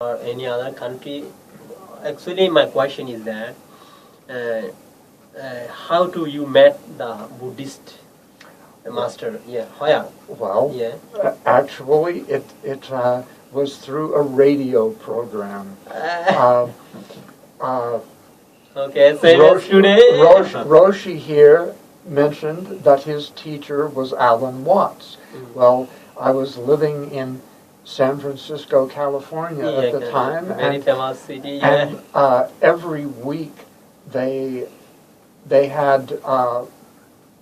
or any other country. Actually, my question is that how do you met the Buddhist master? Yeah, yeah. Well, Yeah. actually, it was through a radio program. Okay, same as today. Roshi here mentioned that his teacher was Alan Watts. Well, I was living in San Francisco, California at the time, very famous city. and every week they had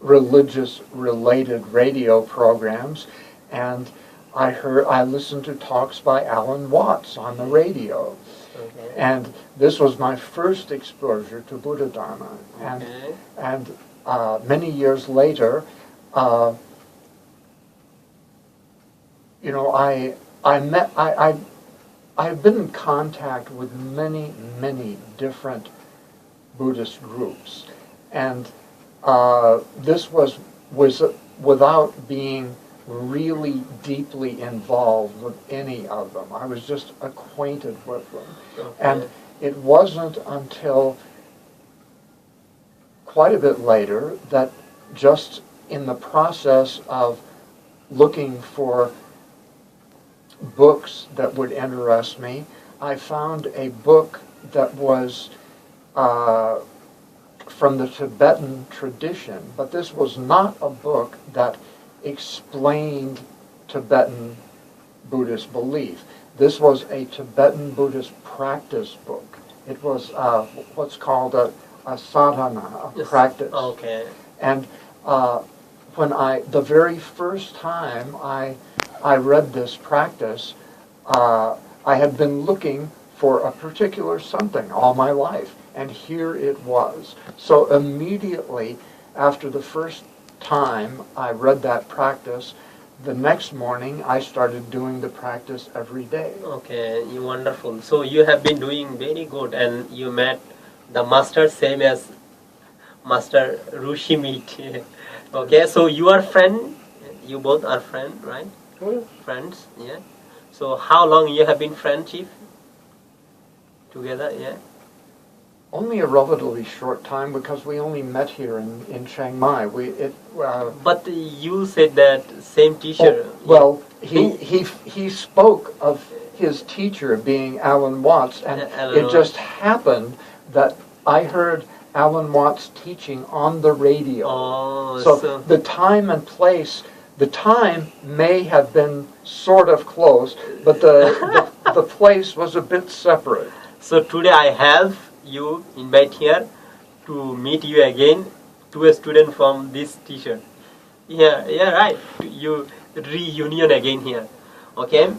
religious-related radio programs, and I listened to talks by Alan Watts on the radio. Okay. And this was my first exposure to Buddha Dharma. And many years later, I've been in contact with many different Buddhist groups, and this was without being really deeply involved with any of them. I was just acquainted with them. Okay. And it wasn't until quite a bit later that, just in the process of looking for books that would interest me, I found a book that was from the Tibetan tradition, but this was not a book that explained Tibetan Buddhist belief. This was a Tibetan Buddhist practice book. It was what's called a sadhana, a practice. Okay. And when the very first time I read this practice, I had been looking for a particular something all my life, and here it was. So immediately after the first time I read that practice, the next morning I started doing the practice every day. Okay, wonderful. So you have been doing very good, and you met the master same as Master Rushi meet. Okay, so you are friend. You both are friend, right? Friends, yeah. So how long you have been friendship together? Yeah. Only a relatively short time, because we only met here in Chiang Mai. But you said that same teacher. Well, he spoke of his teacher being Alan Watts, and it just happened that I heard Alan Watts teaching on the radio. Oh, so the time and place, the time may have been sort of close, but the place was a bit separate. So today I have you invite here to meet you again, to a student from this teacher. Yeah, right. You reunion again here. Okay.